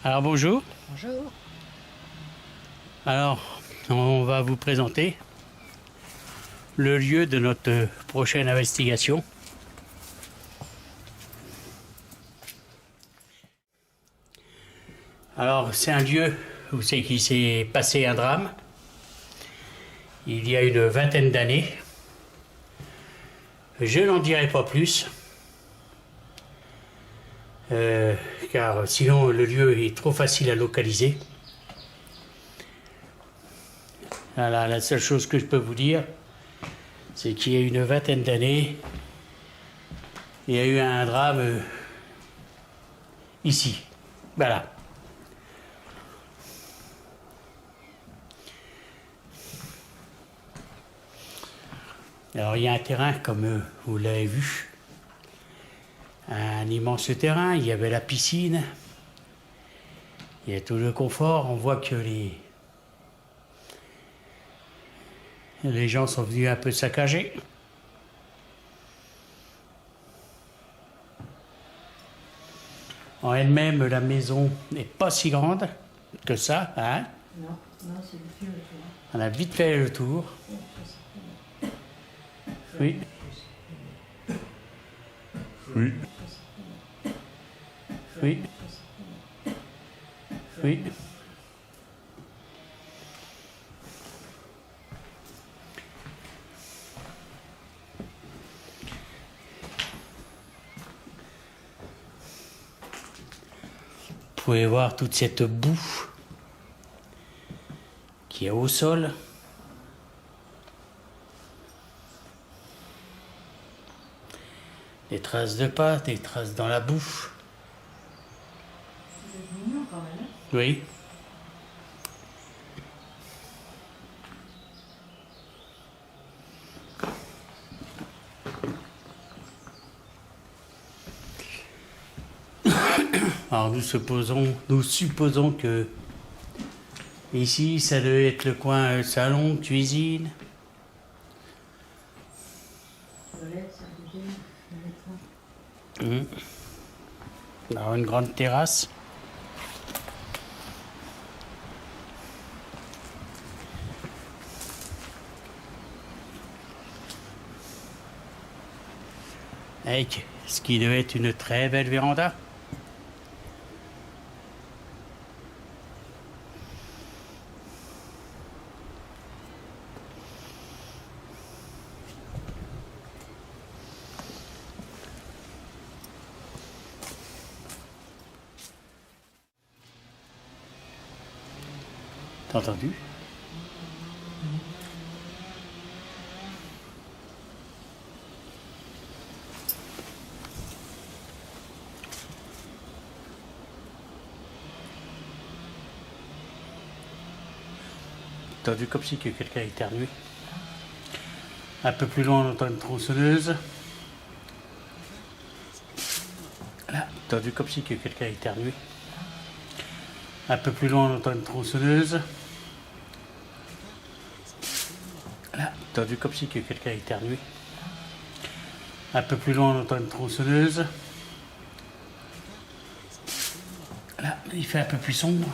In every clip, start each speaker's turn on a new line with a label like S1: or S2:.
S1: Alors bonjour.
S2: Bonjour.
S1: Alors, on va vous présenter le lieu de notre prochaine investigation. Alors, c'est un lieu où c'est qu'il s'est passé un drame il y a une vingtaine d'années. Je n'en dirai pas plus, car sinon le lieu est trop facile à localiser. Voilà, la seule chose que je peux vous dire, c'est qu'il y a une vingtaine d'années, il y a eu un drame ici. Voilà. Alors il y a un terrain, comme vous l'avez vu, un immense terrain, il y avait la piscine, il y a tout le confort, on voit que les gens sont venus un peu saccager. En elle-même, la maison n'est pas si grande que ça, hein.
S2: Non, non, c'est le vieux.
S1: On a vite fait le tour. Oui.
S3: Oui.
S1: Oui. Oui. Vous pouvez voir toute cette boue qui est au sol. Des traces de pas, des traces dans la boue.
S2: C'est mignon quand même.
S1: Oui. Alors nous supposons que ici ça devait être le coin salon, cuisine.
S2: Toilette, salle de bain, le métro.
S1: Alors une grande terrasse. Avec ce qui devait être une très belle véranda. T'as entendu? T'as entendu comme si que quelqu'un a éternué. Un peu plus loin, on entend une tronçonneuse. Là, t'as entendu comme si que quelqu'un a éternué. Un peu plus loin, on entend une tronçonneuse. Là, t'as entendu comme si que quelqu'un a éternué. Un peu plus loin, on entend une tronçonneuse. Là, il fait un peu plus sombre.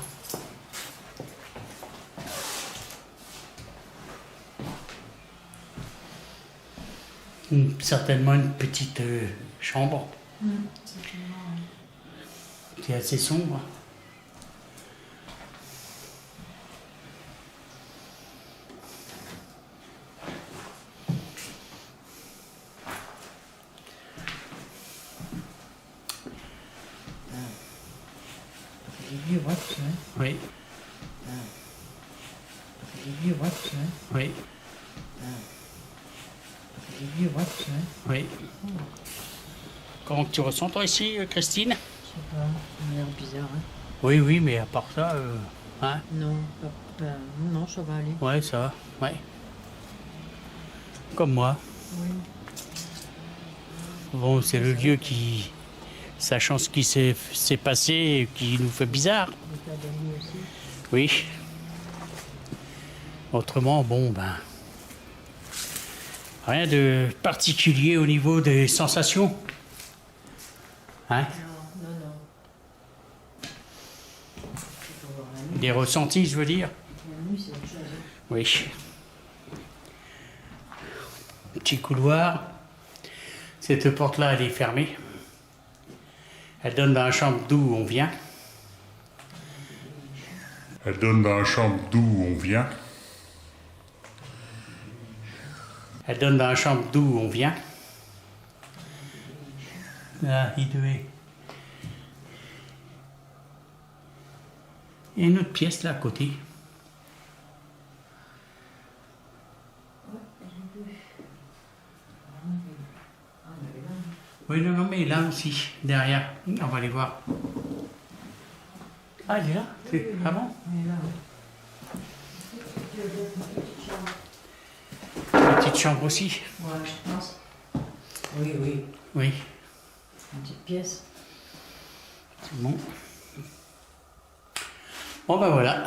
S1: Certainement une petite chambre
S2: Certainement, oui.
S1: qui est assez sombre.
S2: C'est des vieux watts, hein.
S1: Oui,
S2: C'est des vieux watts, hein.
S1: oui,
S2: C'est des vieux watts, hein.
S1: oui. Comment tu ressens toi ici, Christine?
S2: Je sais pas, ça m'a l'air bizarre, hein.
S1: Oui, oui, mais à part ça, hein?
S2: Non, non, ça va aller.
S1: Ouais, ça va, ouais. Comme moi.
S2: Oui.
S1: Bon, c'est le lieu qui, sachant ce qui s'est passé, qui nous fait bizarre.
S2: L'état d'amis aussi.
S1: Oui. Autrement, bon, ben, rien de particulier au niveau des sensations. Hein?
S2: Non, non, non.
S1: des ressentis, je veux dire.
S2: La nuit, c'est autre chose.
S1: Oui. Petit couloir. Cette porte-là, elle est fermée. Elle donne dans la chambre d'où on vient.
S3: Elle donne dans la chambre d'où on vient.
S1: Elle donne dans la chambre d'où on vient. Là, il devait. Il y a une autre pièce là à côté. Oui, non, mais là aussi, derrière. On va aller voir. Ah, elle est là? Ah bon?
S2: Elle est là,
S1: Une petite chambre aussi?
S2: ouais, je pense. Oui, oui.
S1: Oui,
S2: Une petite pièce.
S1: c'est bon. Bon, ben voilà.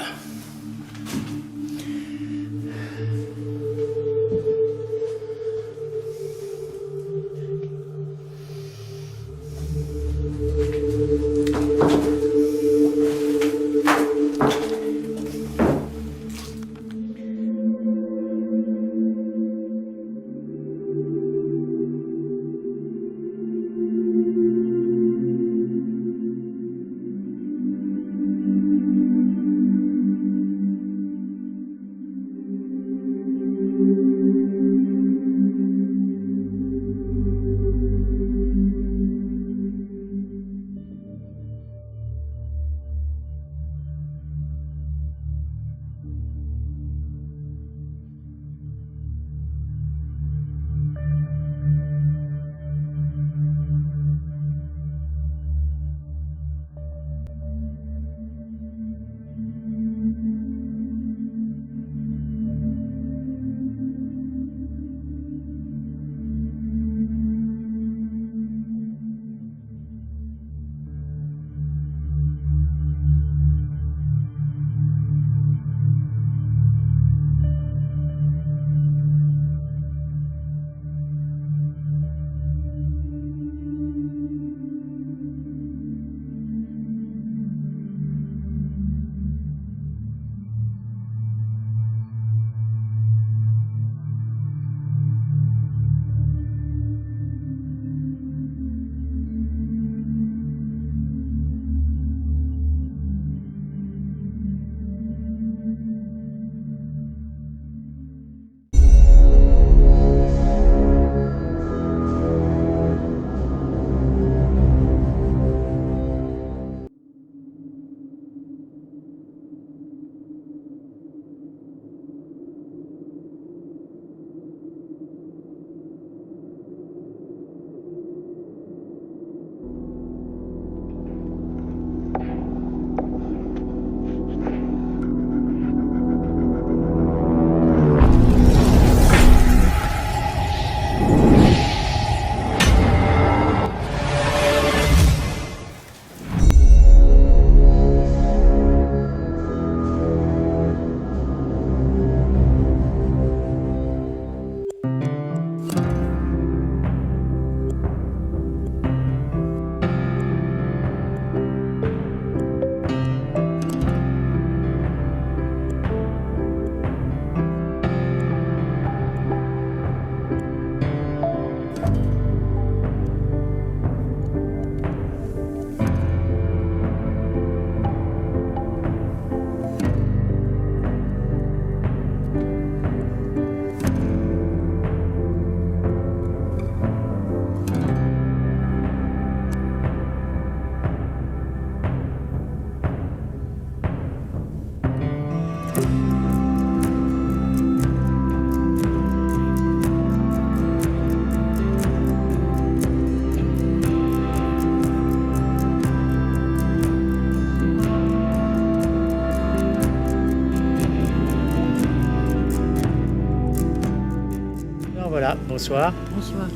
S1: Voilà, bonsoir.
S2: Bonsoir.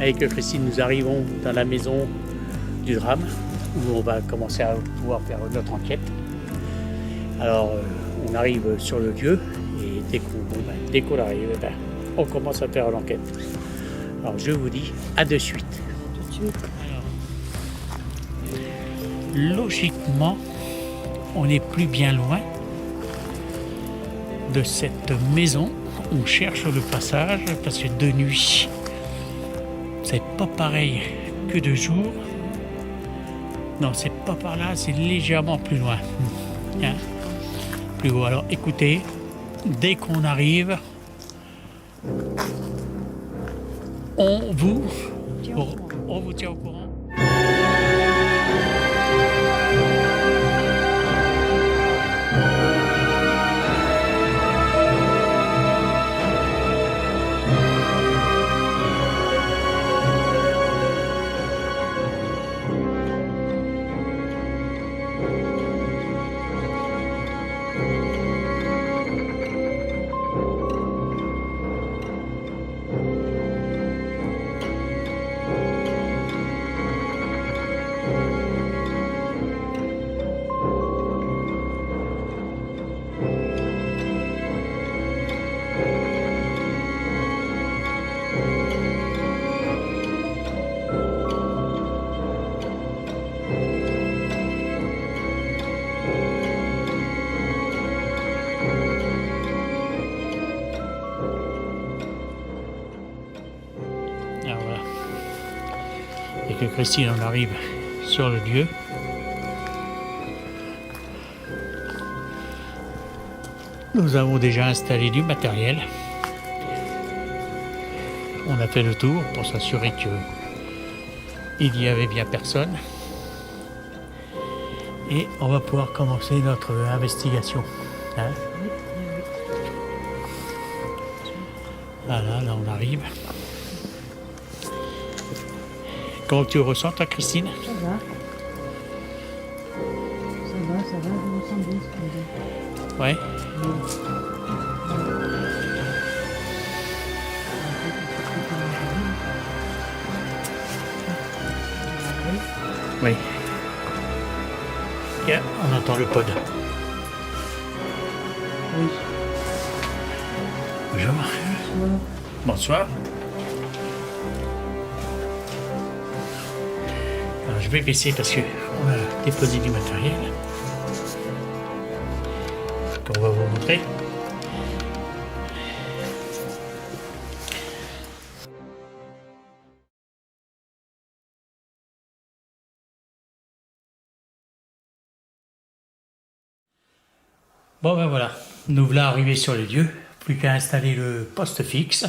S1: Avec Christine, nous arrivons dans la maison du drame, où on va commencer à pouvoir faire notre enquête. Alors, on arrive sur le lieu, et dès qu'on arrive, on commence à faire l'enquête. Alors, je vous dis à de suite.
S2: Tout de suite.
S1: Logiquement, on n'est plus bien loin de cette maison. On cherche le passage parce que de nuit, c'est pas pareil que de jour. Non, c'est pas par là, c'est légèrement plus loin. Hein? Plus haut. Alors écoutez, dès qu'on arrive, on vous tient au courant. Ah, voilà. Et que Christine en arrive sur le lieu. Nous avons déjà installé du matériel. On a fait le tour pour s'assurer qu'il n'y avait bien personne. Et on va pouvoir commencer notre investigation. Hein? Voilà, là on arrive. Comment tu ressens, toi, Christine?
S2: Ça va. Ça va, je me sens bien.
S1: Ouais. Oui. Tiens, on entend le pod.
S2: Oui.
S1: Bonjour. Bonsoir. Alors, je vais baisser parce qu'on a déposé du matériel qu'on va vous montrer. Bon ben voilà, nous voilà arrivés sur les lieux, plus qu'à installer le poste fixe.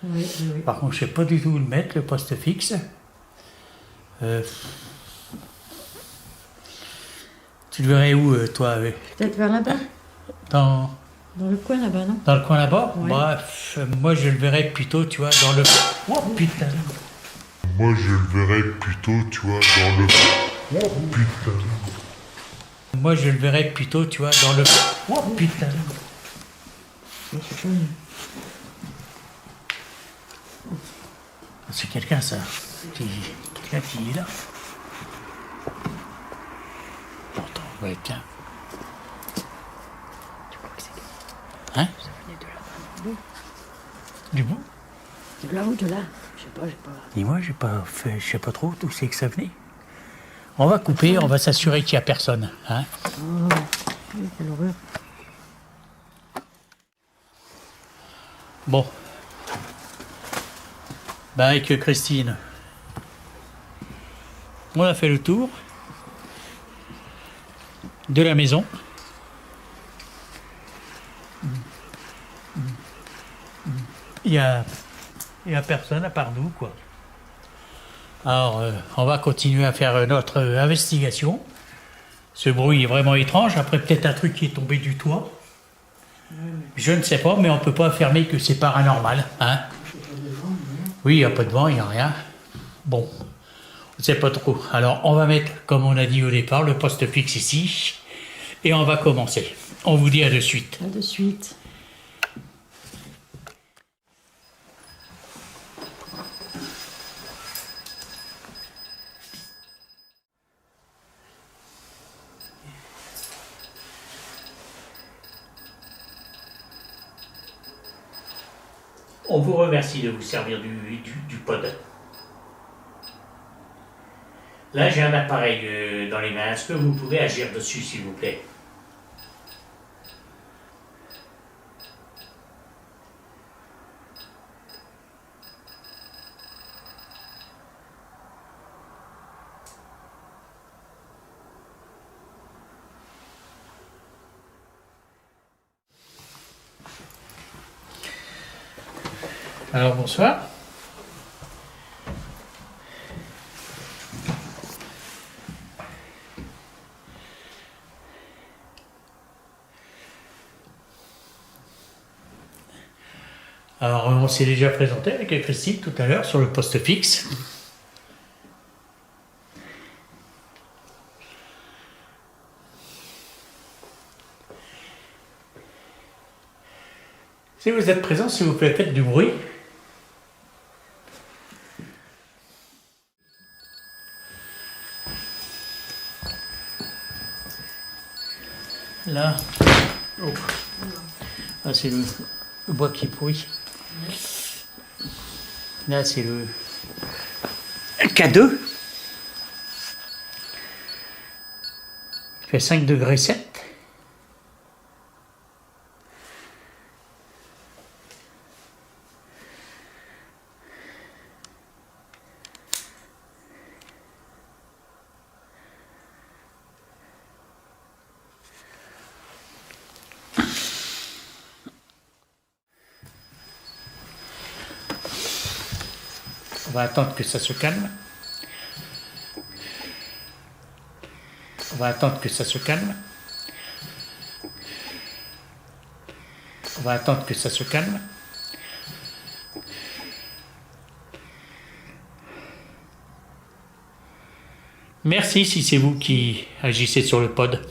S2: Oui.
S1: Par contre, je sais pas du tout où le mettre, le poste fixe. Tu le verrais où, toi?
S2: Peut-être vers là-bas.
S1: Dans
S2: Dans le coin là-bas, non?
S1: le coin là-bas?
S2: Ouais.
S1: Bref, moi je le verrais plutôt, tu vois, dans le... Oh putain!
S3: Moi, je le verrais plutôt, tu vois, dans le... Oh putain.
S1: Moi je le verrais plutôt, tu vois, dans le... Oh putain! C'est quelqu'un, ça. Quelqu'un qui est là. Attends, ouais, tiens.
S2: Tu crois que c'est
S1: Hein?
S2: ça venait de là-bas?
S1: Du bout?
S2: De là ou de là? Je sais pas.
S1: Dis-moi, j'ai pas fait, je sais pas trop d'où c'est que ça venait. On va couper, on va s'assurer qu'il n'y a personne. Hein?
S2: Oh, oui, quelle horreur.
S1: Bon. Ben avec Christine, on a fait le tour de la maison. Il y a personne à part nous, quoi. Alors, on va continuer à faire notre investigation. Ce bruit est vraiment étrange. Après, peut-être un truc qui est tombé du toit. Je ne sais pas, mais on ne peut pas affirmer que c'est paranormal. Hein? Oui, il n'y a pas de vent, il n'y a rien. Bon, on ne sait pas trop. Alors, on va mettre, comme on a dit au départ, le poste fixe ici. Et on va commencer. On vous dit à de suite.
S2: À de suite.
S1: On vous remercie de vous servir du pod. Là, j'ai un appareil dans les mains. Est-ce que vous pouvez agir dessus, s'il vous plaît? Alors, bonsoir. Alors, on s'est déjà présenté avec Christine tout à l'heure sur le poste fixe. Si vous êtes présent, s'il vous plaît, faites du bruit. Là, oh. Là c'est le bois qui est pourri. Là c'est le K2. Il fait 5 degrés 7. On va attendre que ça se calme. On va attendre que ça se calme. On va attendre que ça se calme. Merci si c'est vous qui agissez sur le pod.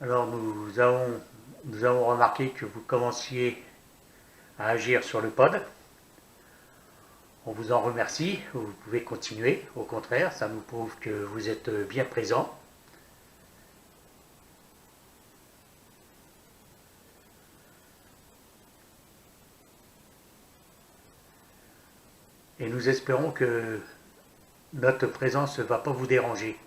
S1: Alors nous avons remarqué que vous commenciez à agir sur le pod. On vous en remercie, vous pouvez continuer, au contraire, ça nous prouve que vous êtes bien présent. Et nous espérons que notre présence ne va pas vous déranger.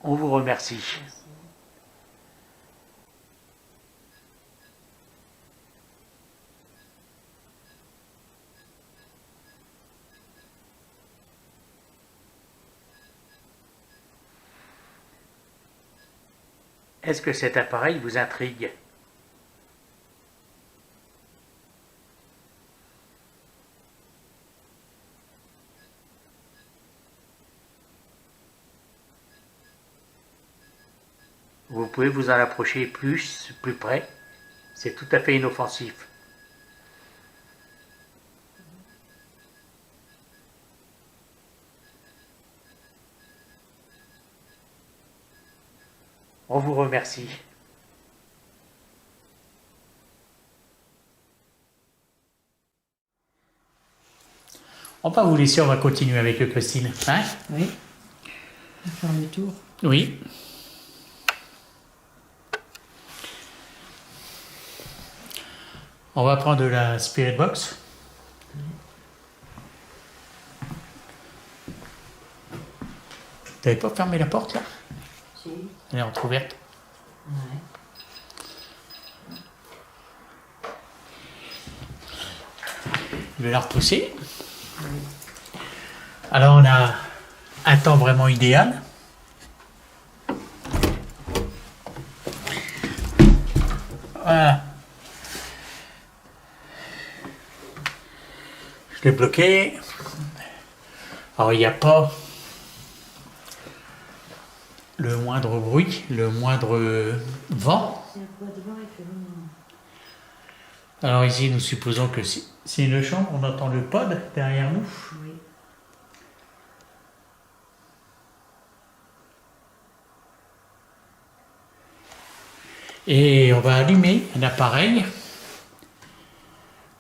S1: On vous remercie. Est-ce que cet appareil vous intrigue? Vous pouvez vous en approcher plus près. C'est tout à fait inoffensif. On vous remercie. On va vous laisser, on va continuer avec Christine. Hein?
S2: Oui. On va faire le tour.
S1: Oui. On va prendre de la Spirit Box. Vous n'avez pas fermé la porte là?
S2: Si.
S1: Elle est entrouverte.
S2: Ouais.
S1: Je vais la repousser. Alors on a un temps vraiment idéal. Voilà. Je l'ai bloqué. Alors il n'y a pas le moindre bruit, le moindre vent.
S2: C'est un poids de vent
S1: Alors ici, nous supposons que c'est une chambre, on entend le pod derrière nous.
S2: Oui.
S1: Et on va allumer un appareil.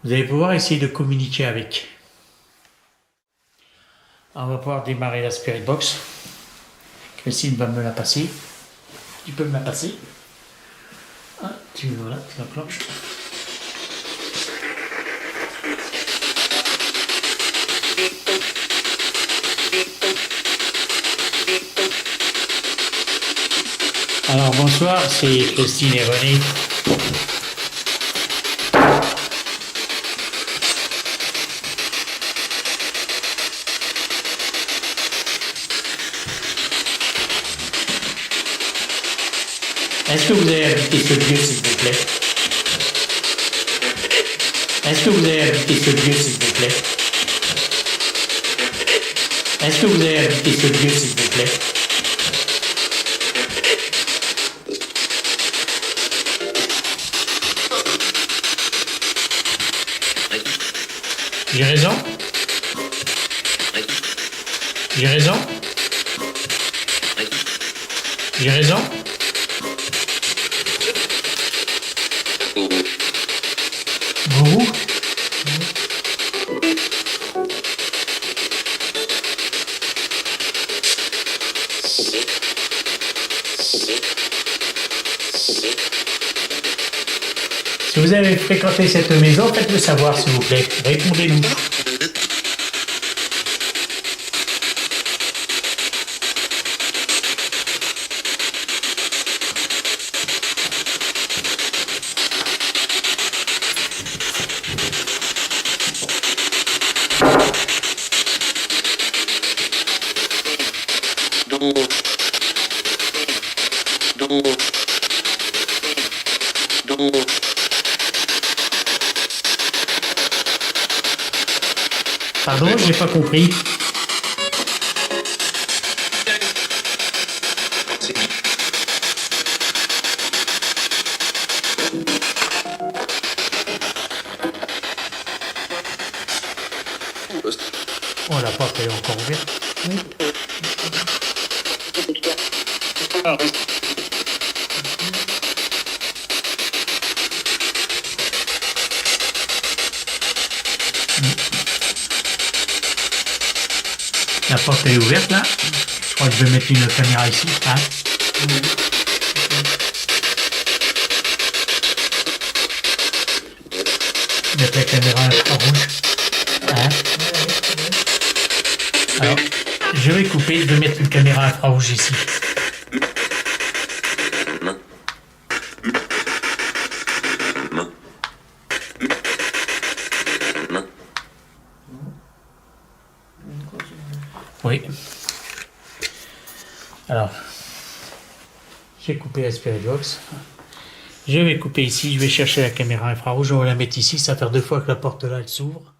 S1: Vous allez pouvoir essayer de communiquer avec. On va pouvoir démarrer la Spirit Box. Christine va me la passer. Tu peux me la passer. Ah, voilà, tu l'enclenches. Alors bonsoir, c'est Christine et René. Est-ce que vous avez habité ce lieu, s'il vous plaît? Est-ce que vous avez habité ce lieu, s'il vous plaît? Est-ce que vous avez habité ce lieu, s'il vous plaît? J'ai raison? J'ai raison? J'ai raison? Vous? Si vous avez fréquenté cette maison, faites-le savoir, s'il vous plaît. Répondez-nous. Pardon, j'ai pas compris. Oh, la porte est encore ouverte. La porte est ouverte là. Je crois que je vais mettre une caméra ici. Hein. Mettre la caméra infrarouge. Hein. Alors, je vais couper, je vais mettre une caméra infrarouge ici. Oui. Alors, j'ai coupé la Spirit Box. Je vais couper ici, je vais chercher la caméra infrarouge, on va la mettre ici, ça va faire 2 fois que la porte là elle s'ouvre.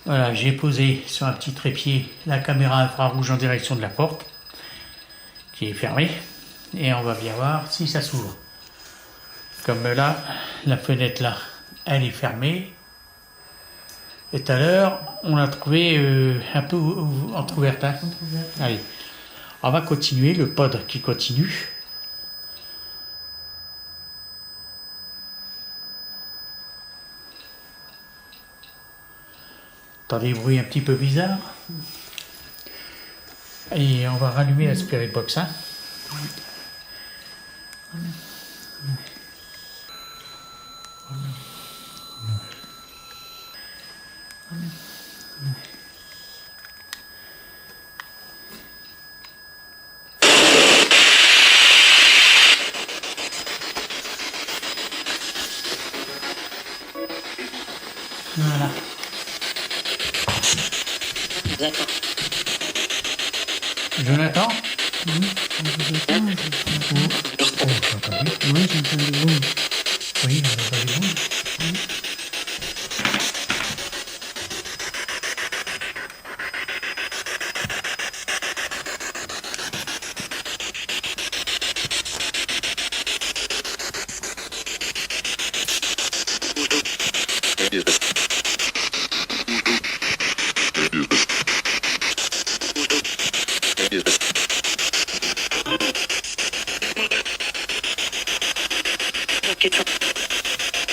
S1: Voilà, j'ai posé sur un petit trépied la caméra infrarouge en direction de la porte, qui est fermée, et on va bien voir si ça s'ouvre. Comme là, la fenêtre là, elle est fermée. Et tout à l'heure, on l'a trouvée un peu entrouverte. Hein. Allez, on va continuer, le pod qui continue. Entendez des bruits un petit peu bizarres. Et on va rallumer la Spirit Box. Hein. Voilà. Jonathan?
S2: Oui, j'entends du bruit.
S1: Oui, on entend du bruit.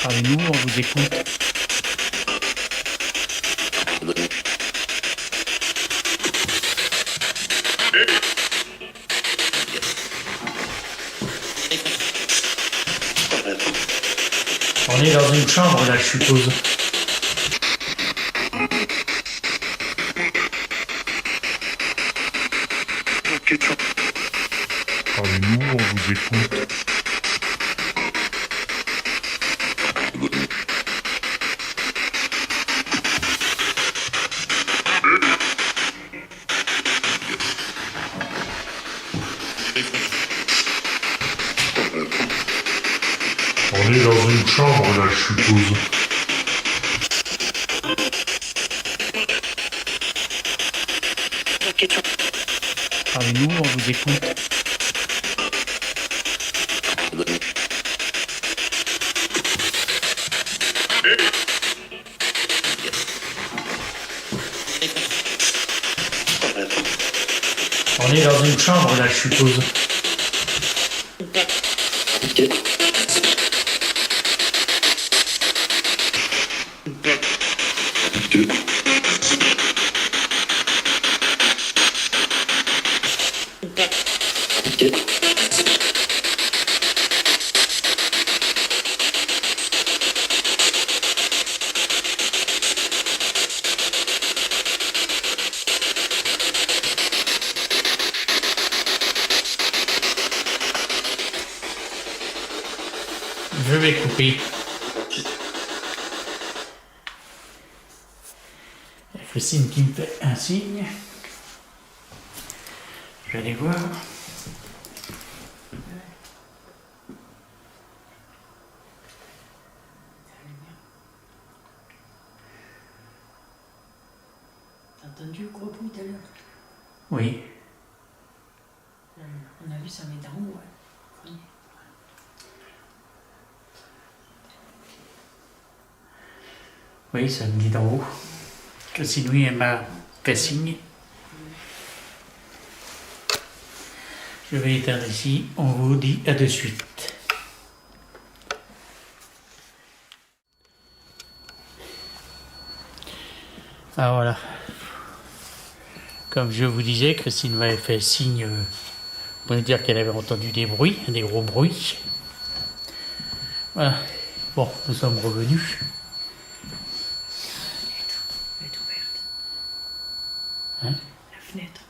S1: Parlez-nous, on vous écoute. On est dans une chambre là, je suppose.
S3: Parlez-nous, on vous écoute. On est dans une chambre là, je suppose.
S1: Parlez-nous, on vous écoute. On est dans une chambre là, je suppose. Je vais couper. Il y a Christine qui me fait un signe. Je vais aller voir.
S2: T'as entendu le gros bruit tout à l'heure?
S1: Oui.
S2: On a vu ça met d'en haut, ouais.
S1: Oui, ça me dit d'en haut. Christine, lui, elle m'a fait signe. Je vais éteindre ici. On vous dit à de suite. Ah voilà. Comme je vous disais, Christine m'avait fait signe pour me dire qu'elle avait entendu des bruits, des gros bruits. Voilà. Bon, nous sommes revenus.
S2: Elle est ouverte.
S1: Hein?
S2: La fenêtre.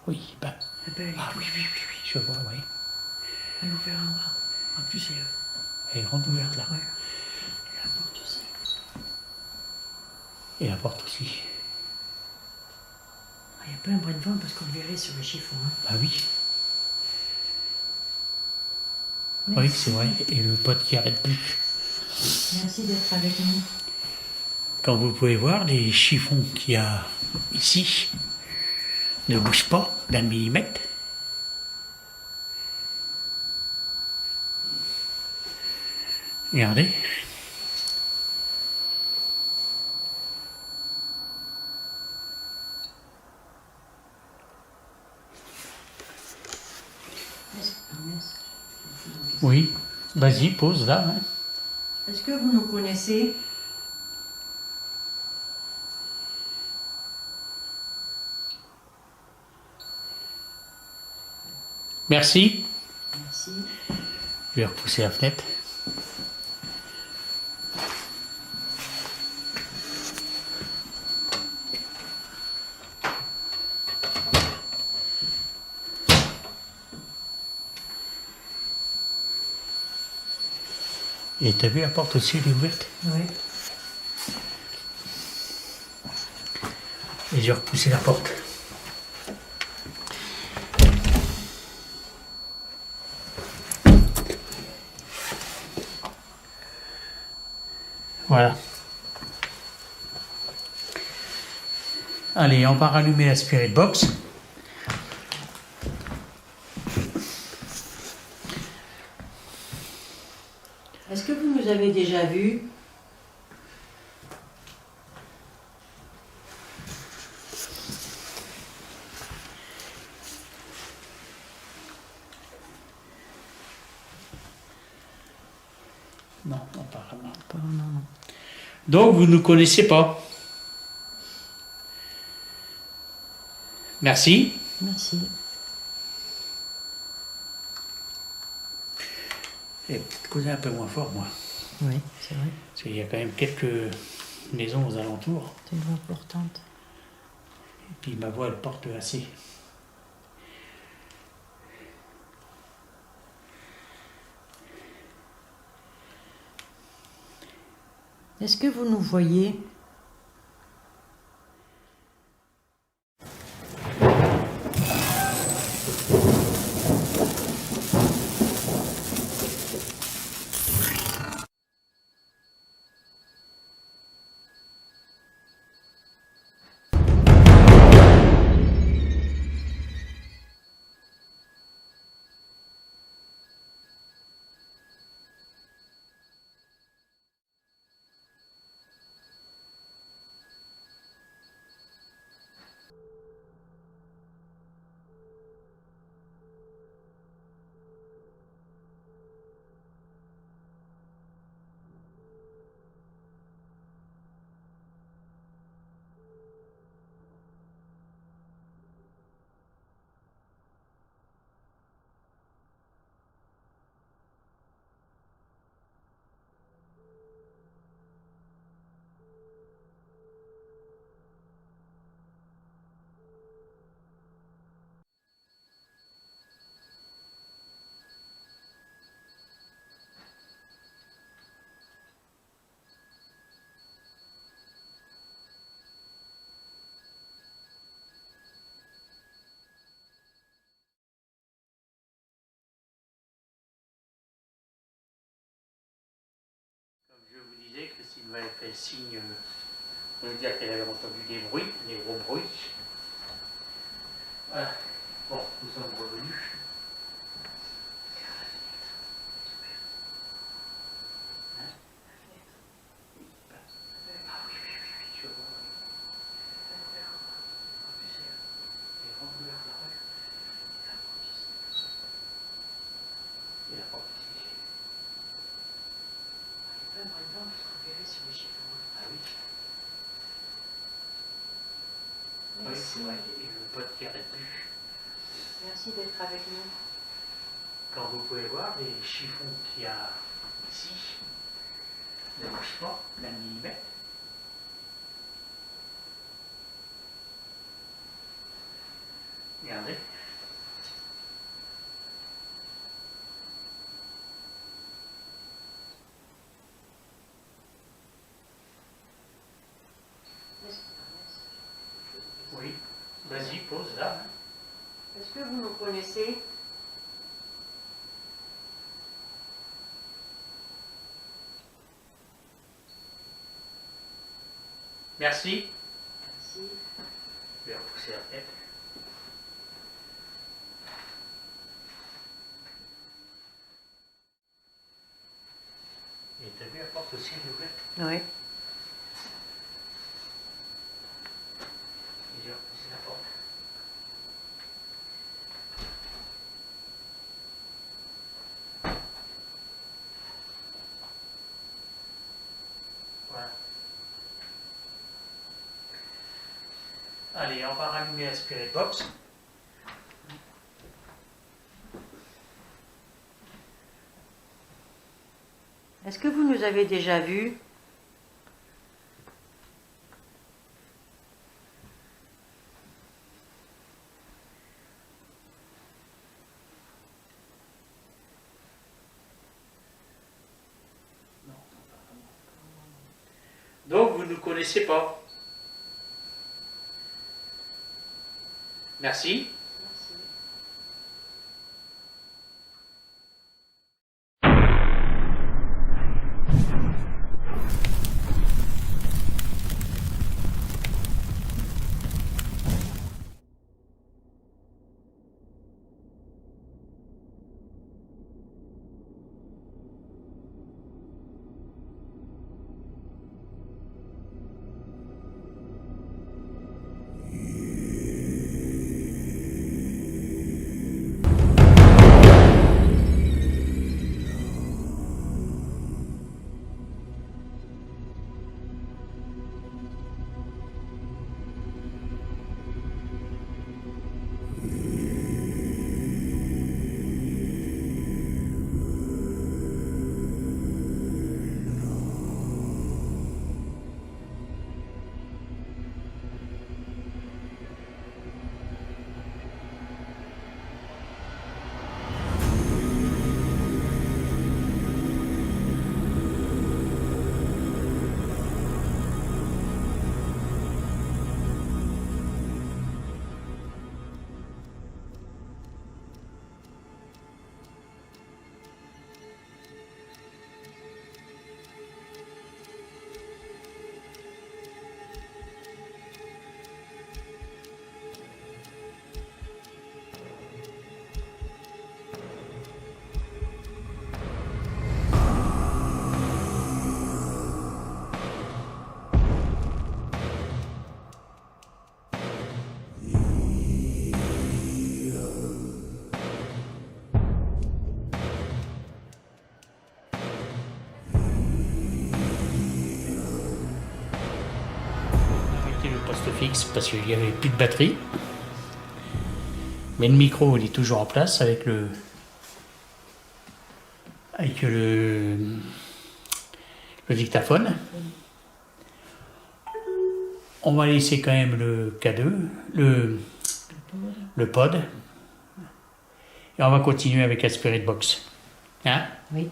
S1: Oui, ben.
S2: Ah ben, elle est
S1: Ah oui, oui, oui, oui, je vois, oui.
S2: Elle est ouverte en bas. En plus,
S1: Elle est grande ouverte là.
S2: ouais. Et la porte aussi.
S1: Et la porte aussi.
S2: Il n'y a pas un brin de vent parce qu'on le verrait sur le chiffon. Hein.
S1: Bah oui. Oui, c'est vrai. Et le pote qui arrête plus.
S2: Merci d'être avec nous.
S1: Comme vous pouvez voir, les chiffons qu'il y a ici ne bougent pas d'un millimètre. Regardez. Oui, vas-y, pose là. Hein.
S2: Est-ce que vous nous connaissez?
S1: Merci.
S2: Merci.
S1: Je vais repousser la fenêtre. Et t'as vu la porte aussi, elle est ouverte?
S2: Oui.
S1: Et j'ai repoussé la porte. Voilà. Allez, on va rallumer la Spirit Box.
S2: Est-ce que vous nous avez déjà vus?
S1: Non, apparemment.
S2: Apparemment, non.
S1: Donc, vous ne nous connaissez pas. Merci.
S2: Merci.
S1: Et peut-être causer un peu moins fort, moi.
S2: Oui, c'est vrai.
S1: Parce qu'il y a quand même quelques maisons aux alentours.
S2: C'est une voix importante.
S1: Et puis ma voix, elle porte assez.
S2: Est-ce que vous nous voyez?
S1: Comme je vous disais, Christine m'avait fait signe de me dire qu'elle avait entendu des bruits, des gros bruits. Voilà. Bon, nous sommes revenus. Hein? Ah oui, oui, oui, oui, je vois. Tu sais, les grandes couleurs de la rue, et la porte ici.
S2: Par exemple, vous verrez sur les chiffons.
S1: Ah oui. Oui, c'est vrai, et le pote qui arrête plus.
S2: Merci d'être avec nous.
S1: Quand vous pouvez voir les chiffons qu'il y a ici, ne marchent pas d'un millimètre. Regardez. Oui, vas-y, pose là.
S2: Est-ce que vous nous connaissez?
S1: Merci.
S2: Merci.
S1: Je vais repousser la tête. Et t'as vu la porte aussi, elle est ouverte?
S2: Oui.
S1: Et j'ai repoussé la porte. Voilà. Allez, on va rallumer la Spirit Box.
S2: Est-ce que vous nous avez déjà vus?
S1: Donc, vous ne nous connaissez pas. Merci. fixe parce qu'il n'y avait plus de batterie. Mais le micro, il est toujours en place avec le dictaphone. On va laisser quand même le K2, le pod. Et on va continuer avec la Spirit Box. Hein?
S2: Oui.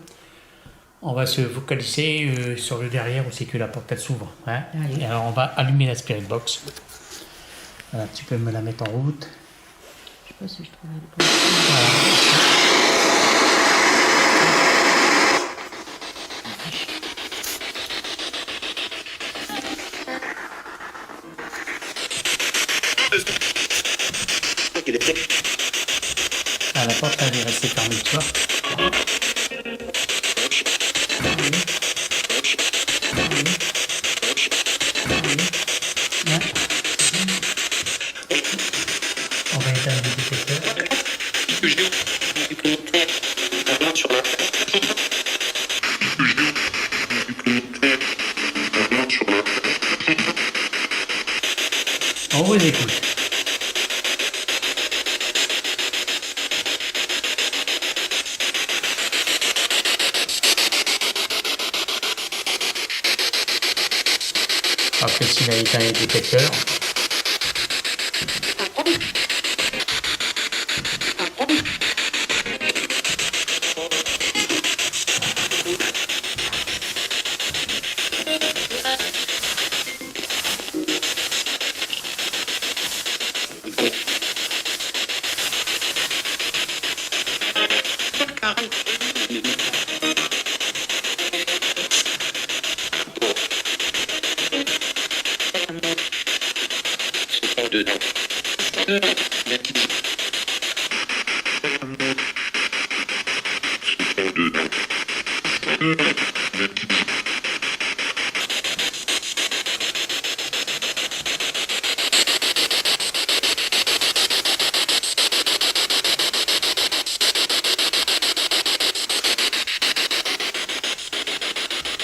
S1: On va se focaliser sur le derrière où c'est que la porte elle s'ouvre. Hein?
S2: Allez.
S1: Et alors on va allumer la Spirit Box. Voilà, tu peux me la mettre en route.
S2: Je sais pas si je trouve le
S1: Voilà. Ah, la porte elle est restée fermée, tu vois. Ouais. On va éteindre le détecteur. On vous écoute. Après, s'il a éteint les détecteurs.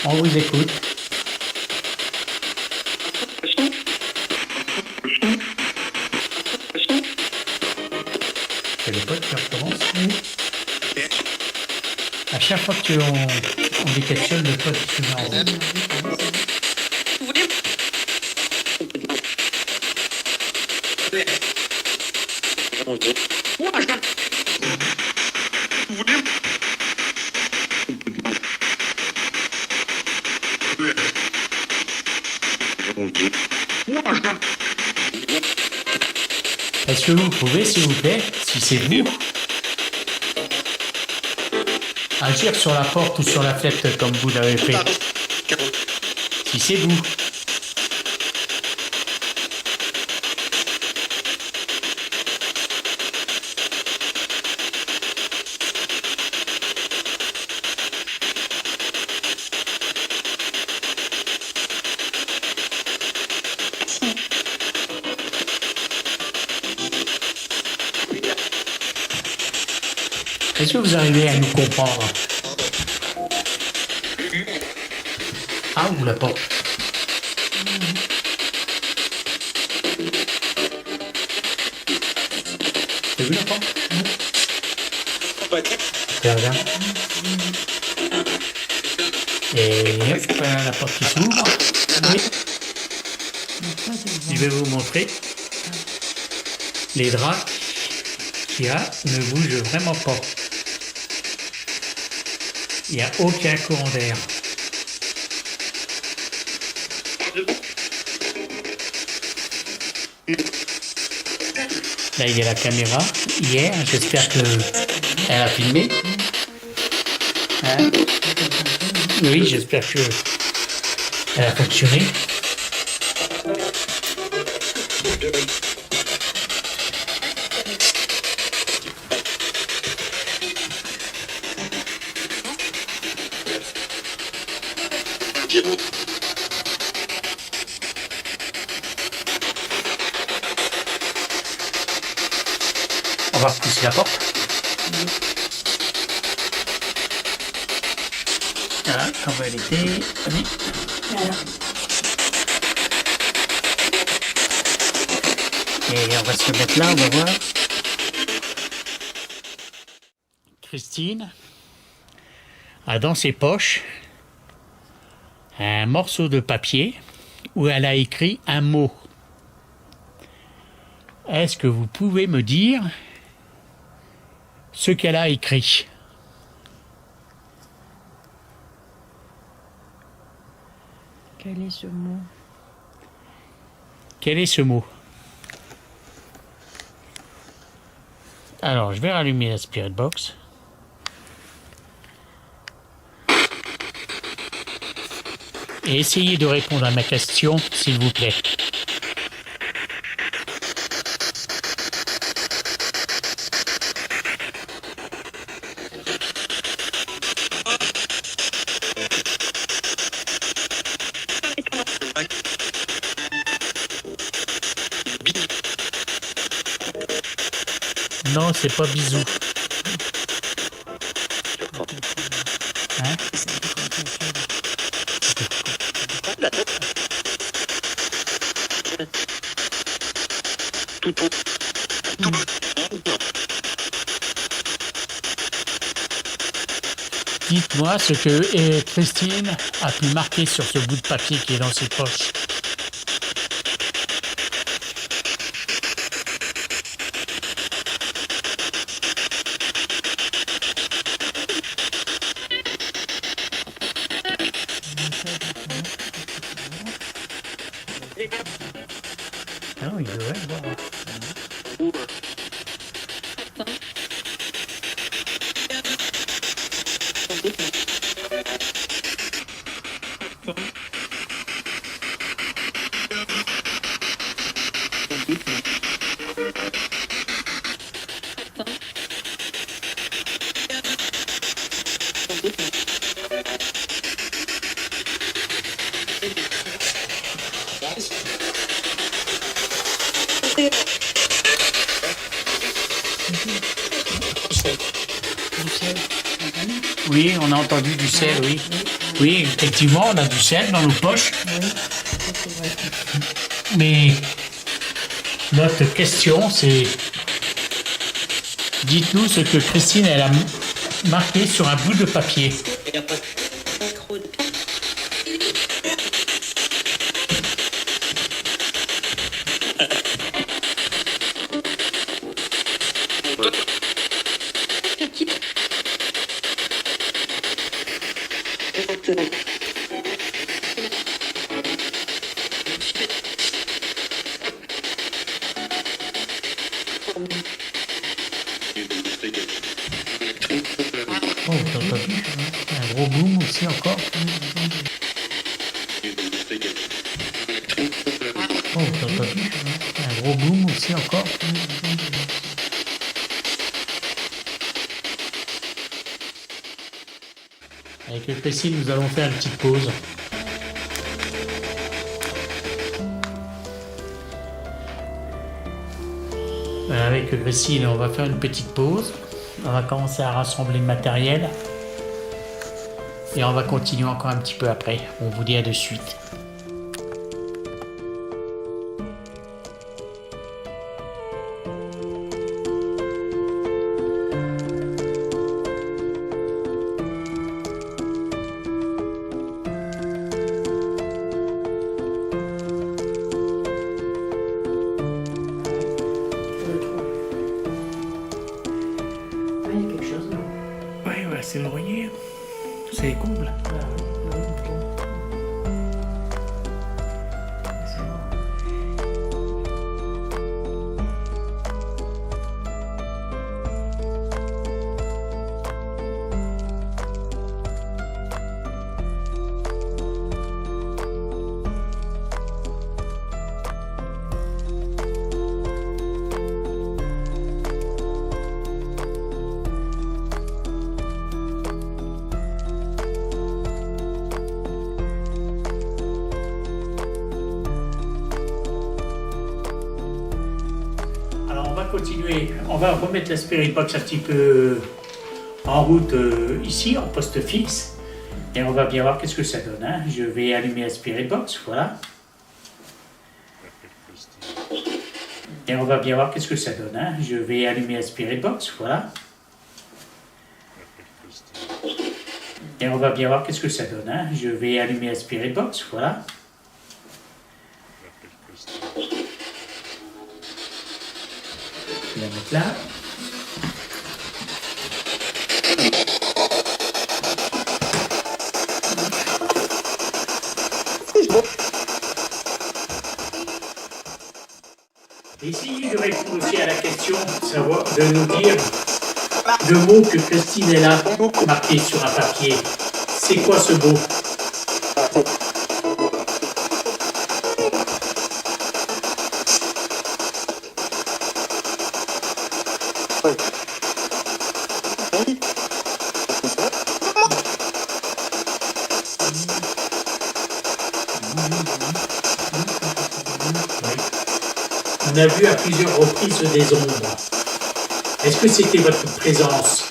S1: On vous écoute. C'est le pote qui recommence. À chaque fois que on déquestionne, le pote se met en route. Est-ce que vous pouvez, s'il vous plaît, si c'est vous, agir sur la porte ou sur la fenêtre comme vous l'avez fait? Si c'est vous. Est-ce que vous arrivez à nous comprendre? Ah, ou la porte. T'as vu la porte? Tiens, regarde. Et hop, voilà la porte qui s'ouvre. Oui. Je vais vous montrer. Les draps qu'il y a ne bougent vraiment pas. Il n'y a aucun courant d'air. Là, il y a la caméra. Hier, j'espère qu'elle a filmé. Hein? Oui, j'espère qu'elle a fonctionné. On va repousser la porte. Voilà, on va l'été. Allez.
S2: Voilà.
S1: Et on va se mettre là, on va voir. Christine a dans ses poches un morceau de papier où elle a écrit un mot. Est-ce que vous pouvez me dire ce qu'elle a écrit?
S2: Quel est ce mot?
S1: Quel est ce mot? Alors, je vais rallumer la Spirit Box. Et essayez de répondre à ma question, s'il vous plaît. Non, c'est pas bisou. Hein? Dites-moi ce que Christine a pu marquer sur ce bout de papier qui est dans ses poches. Non, il devrait le voir. Oui, on a entendu du sel, oui. Oui, effectivement, on a du sel dans nos poches. Mais notre question, c'est... Dites-nous ce que Christine, elle a marqué sur un bout de papier. Oh, t'as entendu? Un gros boom aussi encore. Oh, t'as entendu? Un gros boom aussi encore. Avec Christine, nous allons faire une petite pause. Avec Christine, on va faire une petite pause. On va commencer à rassembler le matériel. Et on va continuer encore un petit peu après. On vous dit à de suite.
S2: Il y a quelque chose là.
S1: Ouais, c'est le noyer. C'est les combles. Continuer, on va remettre la Spirit Box un petit peu en route ici, en poste fixe, et on va bien voir qu'est-ce que ça donne. Hein. Je vais allumer la Spirit Box, voilà. Et on va bien voir qu'est-ce que ça donne. Hein. Je vais allumer la Spirit Box, voilà. Et on va bien voir qu'est-ce que ça donne. Hein. Je vais allumer la Spirit Box, voilà. Je vais la mettre là. Essayez de répondre aussi à la question de nous dire le mot que Christine elle a marqué sur un papier. C'est quoi ce mot? On a vu à plusieurs reprises des ombres. Est-ce que c'était votre présence?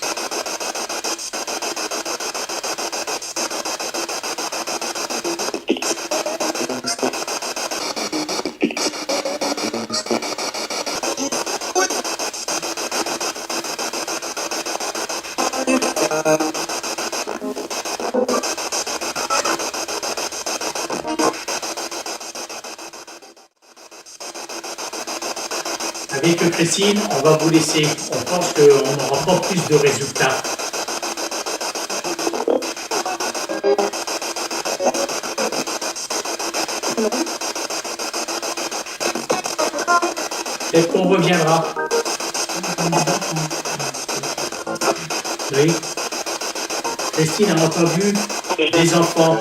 S1: Avec Christine, on va vous laisser. On pense qu'on n'aura pas plus de résultats. Peut-être qu'on reviendra. Oui. Christine a entendu des enfants.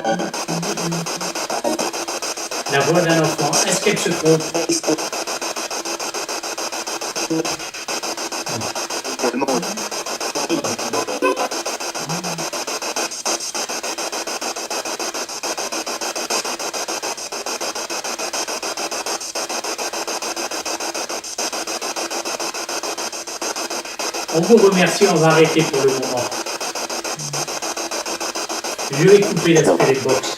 S1: La voix d'un enfant. Est-ce qu'elle se trompe? On vous remercie, on va arrêter pour le moment. Je vais couper la Spirit Box.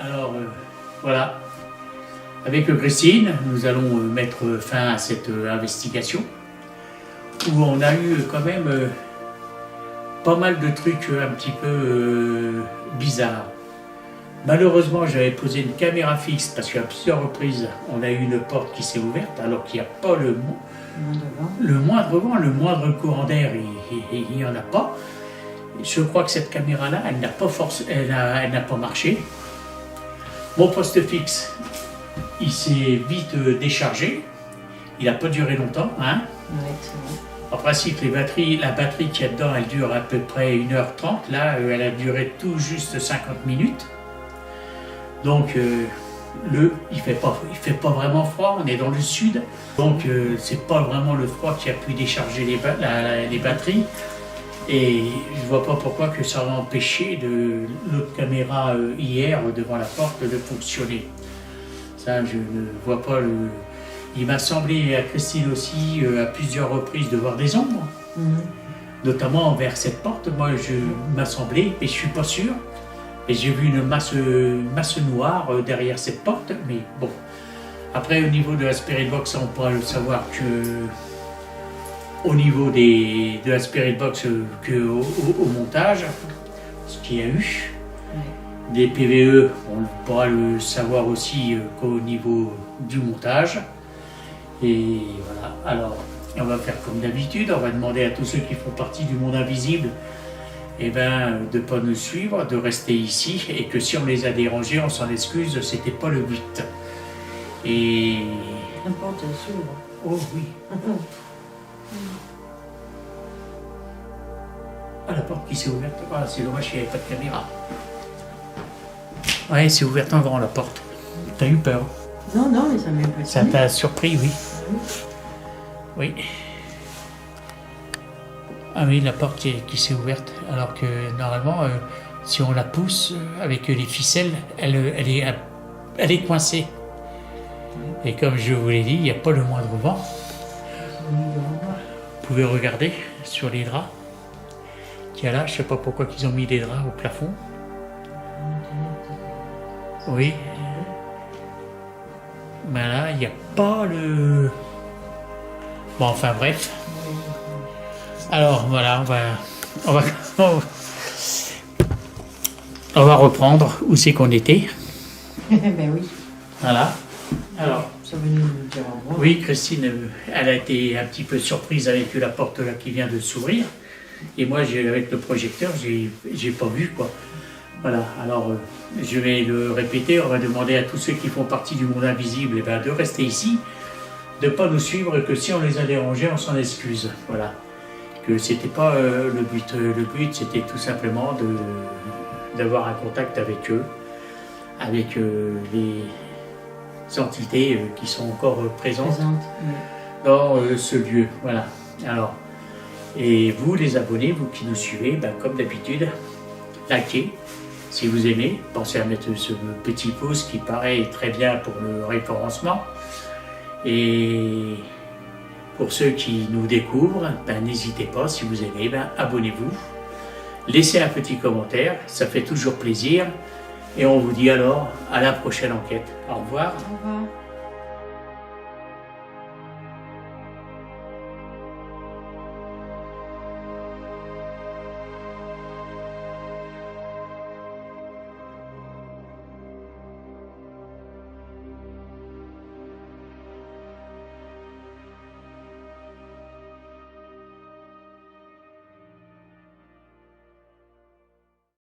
S1: Alors, voilà. Avec Christine, nous allons mettre fin à cette investigation où on a eu quand même pas mal de trucs un petit peu bizarres. Malheureusement, j'avais posé une caméra fixe parce qu'à plusieurs reprises, on a eu une porte qui s'est ouverte alors qu'il n'y a pas le moindre vent, le moindre courant d'air, il n'y en a pas. Je crois que cette caméra-là, elle n'a pas marché. Mon poste fixe, il s'est vite déchargé. Il n'a pas duré longtemps. Hein. En principe, la batterie qu'il y a dedans, elle dure à peu près 1h30. Là, elle a duré tout juste 50 minutes. Donc, il fait pas vraiment froid, on est dans le sud. Donc, c'est pas vraiment le froid qui a pu décharger les batteries. Et je vois pas pourquoi que ça a empêché l'autre caméra hier devant la porte de fonctionner. Ça, je ne vois pas le... Il m'a semblé à Christine aussi à plusieurs reprises de voir des ombres. Notamment vers cette porte, moi m'a semblé, mais je suis pas sûr. Et j'ai vu une masse noire derrière cette porte, mais bon. Après, au niveau de la Spirit Box, on pourra le savoir que au niveau de la Spirit Box, au montage, ce qu'il y a eu. Des PVE, on pourra le savoir aussi qu'au niveau du montage. Et voilà, alors on va faire comme d'habitude, on va demander à tous ceux qui font partie du monde invisible de ne pas nous suivre, de rester ici, et que si on les a dérangés, on s'en excuse, c'était pas le but. Et...
S2: N'importe suivre.
S1: Oh oui. Ah, la porte qui s'est ouverte, ah, c'est dommage qu'il n'y avait pas de caméra. Ouais, c'est ouverte en grand la porte. T'as eu peur?
S2: Non, non, mais ça m'a impressionné.
S1: Ça t'a surpris, oui. Oui. Ah oui, la porte qui s'est ouverte, alors que normalement, si on la pousse avec les ficelles, elle est coincée. Et comme je vous l'ai dit, il n'y a pas le moindre vent. Vous pouvez regarder sur les draps qu'il y a là. Je ne sais pas pourquoi ils ont mis des draps au plafond. Oui. Mais là, il n'y a pas le... Bon, enfin bref. Alors voilà, on va, on va reprendre où c'est qu'on était.
S2: Ben oui,
S1: Voilà. Alors,
S2: ça venait nous dire au revoir.
S1: oui, Christine, elle a été un petit peu surprise avec la porte là qui vient de s'ouvrir. Et moi, avec le projecteur, j'ai pas vu quoi. Voilà, alors je vais le répéter, on va demander à tous ceux qui font partie du monde invisible eh ben, de rester ici, de ne pas nous suivre, que si on les a dérangés, on s'en excuse. Voilà. Que c'était pas le but. Le but, c'était tout simplement d'avoir un contact avec eux, avec les entités qui sont encore présentes
S2: Présente, oui.
S1: dans ce lieu. Voilà. Alors, et vous, les abonnés, vous qui nous suivez, ben, comme d'habitude, likez. Si vous aimez, pensez à mettre ce petit pouce qui paraît très bien pour le référencement. Et pour ceux qui nous découvrent, ben, n'hésitez pas, si vous aimez, ben, abonnez-vous. Laissez un petit commentaire, ça fait toujours plaisir. Et on vous dit alors à la prochaine enquête. Au revoir.
S2: Au revoir.